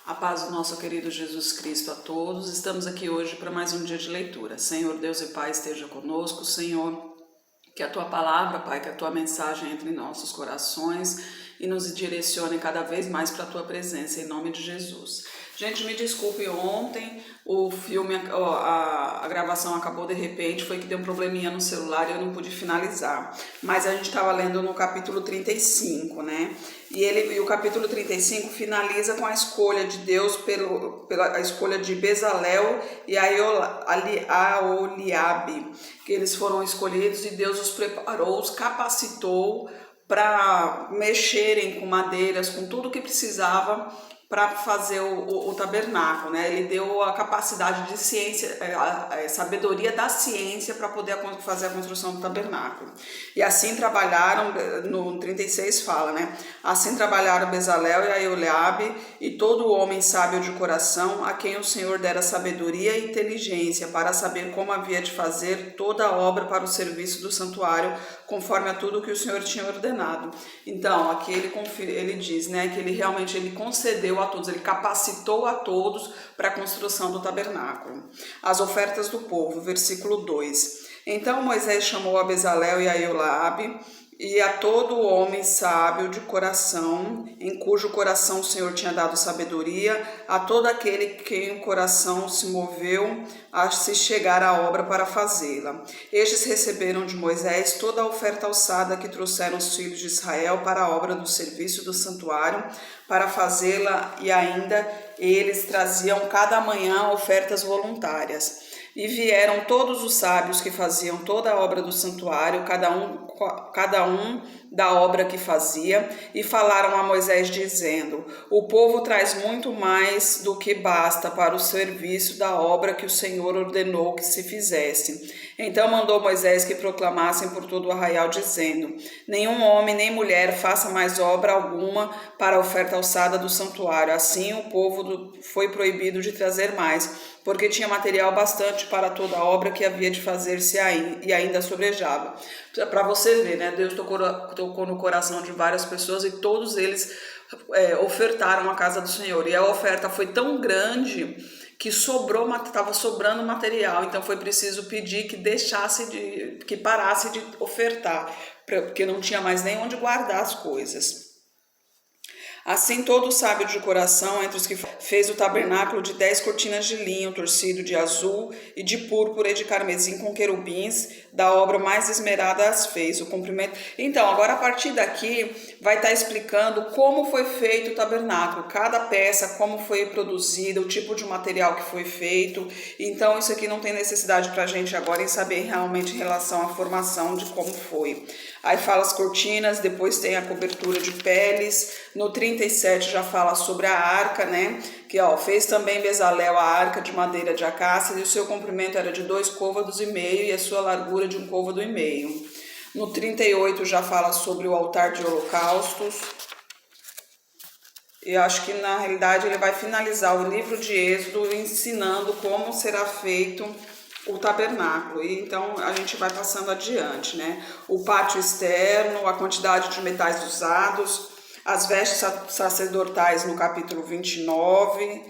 A paz do nosso querido Jesus Cristo a todos. Estamos aqui hoje para mais um dia de leitura. Senhor Deus e Pai, esteja conosco. Senhor, que a Tua palavra, Pai, que a Tua mensagem entre em nossos corações e nos direcione cada vez mais para a Tua presença, em nome de Jesus. Gente, me desculpe, ontem o filme, a gravação acabou de repente, foi que deu um probleminha no celular e eu não pude finalizar. Mas a gente estava lendo no capítulo 35, né? E o capítulo 35 finaliza com a escolha de Deus pela escolha de Bezalel e Aholiabe, que eles foram escolhidos e Deus os preparou, os capacitou para mexerem com madeiras, com tudo que precisava para fazer o tabernáculo, né? Ele deu a capacidade de ciência, a sabedoria da ciência para poder fazer a construção do tabernáculo. E assim trabalharam, no 36 fala, né? Assim trabalharam Bezalel e Aholiabe e todo homem sábio de coração, a quem o Senhor dera sabedoria e inteligência para saber como havia de fazer toda a obra para o serviço do santuário, conforme a tudo que o Senhor tinha ordenado. Então, aqui ele diz, né, que ele concedeu a todos, ele capacitou a todos para a construção do tabernáculo. As ofertas do povo, versículo 2. Então Moisés chamou a Bezalel e a Aholiabe e a todo homem sábio de coração, em cujo coração o Senhor tinha dado sabedoria, a todo aquele que o coração se moveu a se chegar à obra para fazê-la. Estes receberam de Moisés toda a oferta alçada que trouxeram os filhos de Israel para a obra do serviço do santuário, para fazê-la, e ainda eles traziam cada manhã ofertas voluntárias. E vieram todos os sábios que faziam toda a obra do santuário, cada um da obra que fazia, e falaram a Moisés dizendo: o povo traz muito mais do que basta para o serviço da obra que o Senhor ordenou que se fizesse. Então mandou Moisés que proclamassem por todo o arraial, dizendo: nenhum homem nem mulher faça mais obra alguma para a oferta alçada do santuário. Assim o povo foi proibido de trazer mais, porque tinha material bastante para toda a obra que havia de fazer-se e ainda sobrejava. Para você ver, né? Deus tocou no coração de várias pessoas e todos eles ofertaram a casa do Senhor. E a oferta foi tão grande que estava sobrando material, então foi preciso pedir que parasse de ofertar, porque não tinha mais nem onde guardar as coisas. Assim todo sábio de coração, entre os que fez o tabernáculo de 10 cortinas de linho, torcido de azul e de púrpura e de carmesim com querubins, da obra mais esmerada as fez, o comprimento. Então, agora a partir daqui vai estar explicando como foi feito o tabernáculo, cada peça, como foi produzida, o tipo de material que foi feito. Então, isso aqui não tem necessidade para a gente agora em saber realmente em relação à formação de como foi. Aí fala as cortinas, depois tem a cobertura de peles. No 37 já fala sobre a arca, né? Que fez também Bezalel a arca de madeira de acácia, e o seu comprimento era de 2,5 côvados e a sua largura de 1,5 côvado. No 38 já fala sobre o altar de holocaustos. E acho que na realidade ele vai finalizar o livro de Êxodo ensinando como será feito o tabernáculo. E então a gente vai passando adiante, né? O pátio externo, a quantidade de metais usados, as vestes sacerdotais no capítulo 29,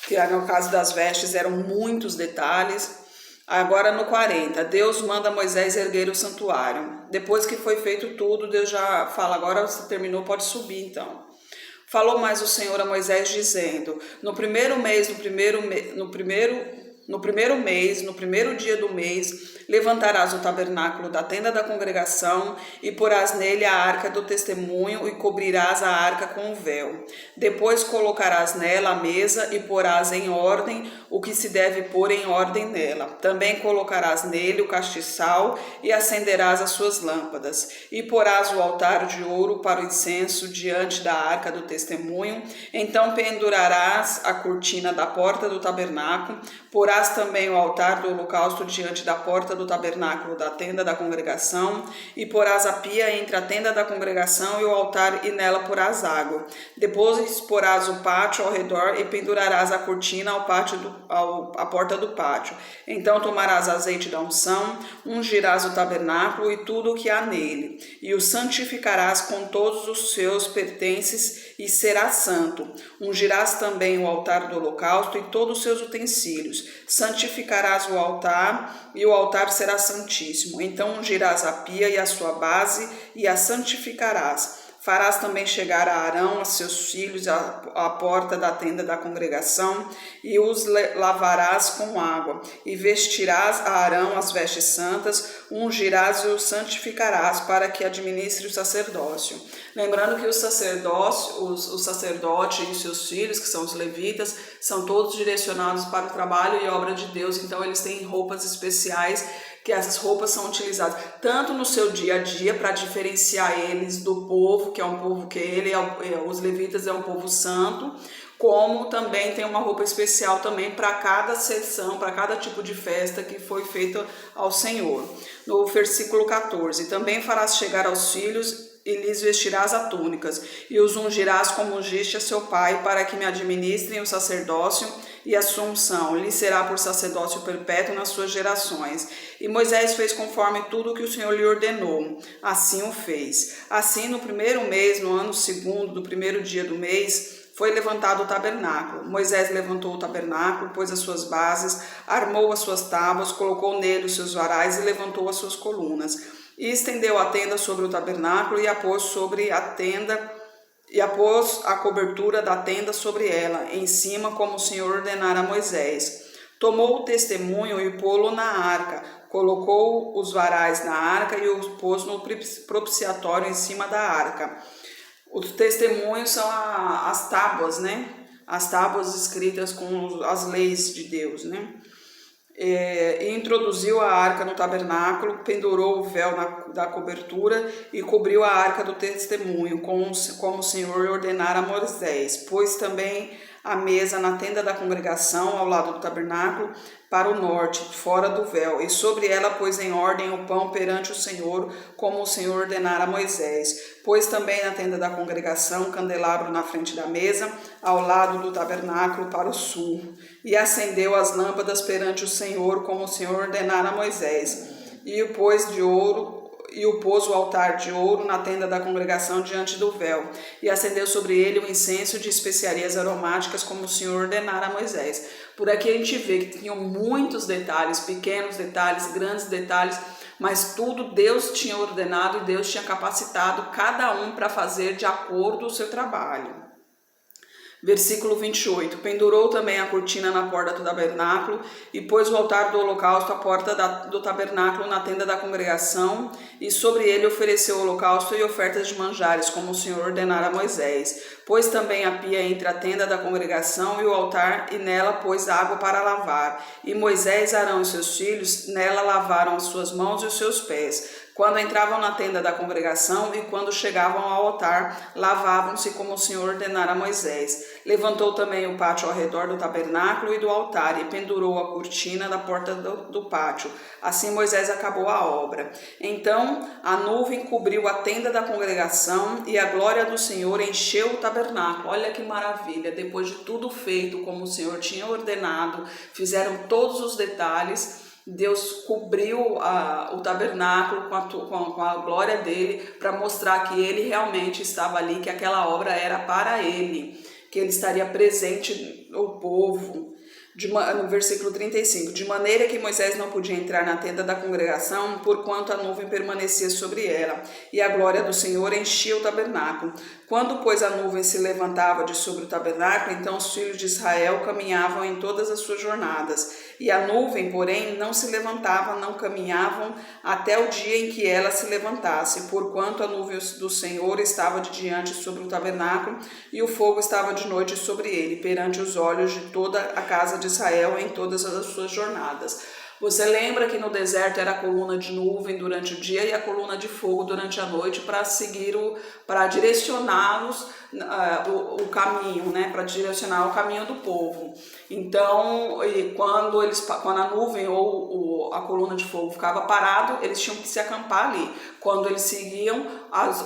que no caso das vestes eram muitos detalhes. Agora no 40, Deus manda Moisés erguer o santuário. Depois que foi feito tudo, Deus já fala: agora você terminou, pode subir então. Falou mais o Senhor a Moisés dizendo: no primeiro dia do mês, levantarás o tabernáculo da tenda da congregação e porás nele a arca do testemunho e cobrirás a arca com o véu. Depois colocarás nela a mesa e porás em ordem o que se deve pôr em ordem nela. Também colocarás nele o castiçal e acenderás as suas lâmpadas. E porás o altar de ouro para o incenso diante da arca do testemunho. Então pendurarás a cortina da porta do tabernáculo, porás também o altar do holocausto diante da porta do tabernáculo da tenda da congregação, e porás a pia entre a tenda da congregação e o altar, e nela porás água. Depois porás o pátio ao redor e pendurarás a cortina à porta do pátio. Então tomarás azeite da unção, ungirás o tabernáculo e tudo o que há nele, e o santificarás com todos os seus pertences, e será santo. Ungirás também o altar do holocausto e todos os seus utensílios. Santificarás o altar, e o altar será santíssimo. Então ungirás a pia e a sua base, e a santificarás. Farás também chegar a Arão, a seus filhos, à porta da tenda da congregação, e os lavarás com água, e vestirás a Arão as vestes santas, ungirás e o santificarás, para que administre o sacerdócio. Lembrando que o sacerdote e seus filhos, que são os levitas, são todos direcionados para o trabalho e obra de Deus, então eles têm roupas especiais, que essas roupas são utilizadas tanto no seu dia a dia para diferenciar eles do povo, que é um povo que os levitas é um povo santo, como também tem uma roupa especial também para cada sessão, para cada tipo de festa que foi feita ao Senhor. No versículo 14, também farás chegar aos filhos e lhes vestirás as túnicas, e os ungirás como ungiste a seu pai, para que me administrem o sacerdócio e a sua unção. Lhe será por sacerdócio perpétuo nas suas gerações. E Moisés fez conforme tudo o que o Senhor lhe ordenou. Assim o fez. Assim, no primeiro mês, no ano segundo, do primeiro dia do mês, foi levantado o tabernáculo. Moisés levantou o tabernáculo, pôs as suas bases, armou as suas tábuas, colocou nele os seus varais e levantou as suas colunas. E estendeu a tenda sobre o tabernáculo e a pôs sobre a tenda, e a pôs a cobertura da tenda sobre ela, em cima, como o Senhor ordenara a Moisés. Tomou o testemunho e pô-lo na arca, colocou os varais na arca e os pôs no propiciatório em cima da arca. Os testemunhos são as tábuas, né? As tábuas escritas com as leis de Deus, né? E introduziu a arca no tabernáculo, pendurou o véu da cobertura e cobriu a arca do testemunho, como o Senhor ordenara a Moisés. Pôs também a mesa na tenda da congregação, ao lado do tabernáculo, para o norte, fora do véu, e sobre ela pôs em ordem o pão perante o Senhor, como o Senhor ordenara a Moisés. Pôs também na tenda da congregação um candelabro na frente da mesa, ao lado do tabernáculo para o sul, e acendeu as lâmpadas perante o Senhor, como o Senhor ordenara a Moisés. E o pôs o altar de ouro na tenda da congregação diante do véu, e acendeu sobre ele o incenso de especiarias aromáticas, como o Senhor ordenara a Moisés. Por aqui a gente vê que tinham muitos detalhes, pequenos detalhes, grandes detalhes, mas tudo Deus tinha ordenado e Deus tinha capacitado cada um para fazer de acordo com o seu trabalho. Versículo 28, pendurou também a cortina na porta do tabernáculo e pôs o altar do holocausto à porta do tabernáculo na tenda da congregação, e sobre ele ofereceu o holocausto e ofertas de manjares, como o Senhor ordenara a Moisés. Pôs também a pia entre a tenda da congregação e o altar, e nela pôs água para lavar. E Moisés, Arão e seus filhos nela lavaram as suas mãos e os seus pés. Quando entravam na tenda da congregação e quando chegavam ao altar, lavavam-se como o Senhor ordenara a Moisés. Levantou também o pátio ao redor do tabernáculo e do altar, e pendurou a cortina da porta do pátio. Assim Moisés acabou a obra. Então a nuvem cobriu a tenda da congregação, e a glória do Senhor encheu o tabernáculo. Olha que maravilha! Depois de tudo feito como o Senhor tinha ordenado, fizeram todos os detalhes. Deus cobriu o tabernáculo com a glória dele, para mostrar que ele realmente estava ali, que aquela obra era para ele, que ele estaria presente no povo. No versículo 35, de maneira que Moisés não podia entrar na tenda da congregação, porquanto a nuvem permanecia sobre ela, e a glória do Senhor enchia o tabernáculo. Quando, pois, a nuvem se levantava de sobre o tabernáculo, então os filhos de Israel caminhavam em todas as suas jornadas. E a nuvem, porém, não se levantava, não caminhavam, até o dia em que ela se levantasse, porquanto a nuvem do Senhor estava de diante sobre o tabernáculo, e o fogo estava de noite sobre ele, perante os olhos de toda a casa de Israel em todas as suas jornadas. Você lembra que no deserto era a coluna de nuvem durante o dia e a coluna de fogo durante a noite para direcioná-los o caminho, né? Para direcionar o caminho do povo. Então, quando a nuvem ou a coluna de fogo ficava parado, eles tinham que se acampar ali. Quando eles seguiam,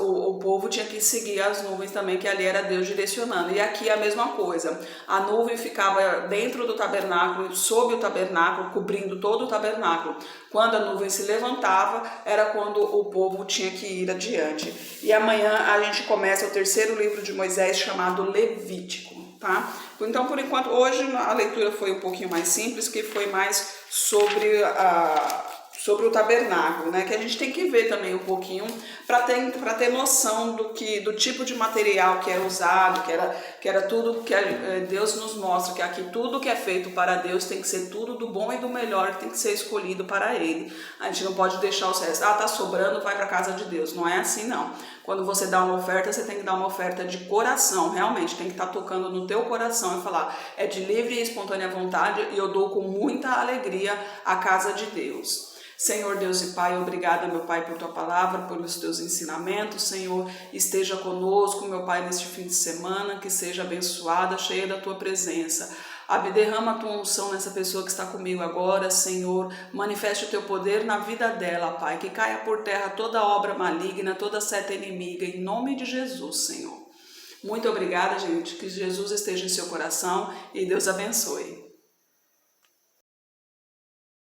o povo tinha que seguir as nuvens também, que ali era Deus direcionando. E aqui a mesma coisa. A nuvem ficava dentro do tabernáculo, sob o tabernáculo, cobrindo todo o tabernáculo. Quando a nuvem se levantava, era quando o povo tinha que ir adiante. E amanhã a gente começa o terceiro livro de Moisés chamado Levítico, tá? Então, por enquanto, hoje a leitura foi um pouquinho mais simples, que foi mais sobre o tabernáculo, né? Que a gente tem que ver também um pouquinho para ter noção do tipo de material que era usado, que era tudo que Deus nos mostra, que aqui tudo que é feito para Deus tem que ser tudo do bom e do melhor, que tem que ser escolhido para Ele. A gente não pode deixar os restos, tá sobrando, vai para a casa de Deus. Não é assim, não. Quando você dá uma oferta, você tem que dar uma oferta de coração, realmente, tem que estar tocando no teu coração e falar, é de livre e espontânea vontade e eu dou com muita alegria a casa de Deus. Senhor Deus e Pai, obrigada, meu Pai, por Tua palavra, pelos Teus ensinamentos. Senhor, esteja conosco, meu Pai, neste fim de semana, que seja abençoada, cheia da Tua presença. Derrama a Tua unção nessa pessoa que está comigo agora, Senhor. Manifeste o Teu poder na vida dela, Pai. Que caia por terra toda obra maligna, toda seta inimiga, em nome de Jesus, Senhor. Muito obrigada, gente. Que Jesus esteja em seu coração e Deus abençoe.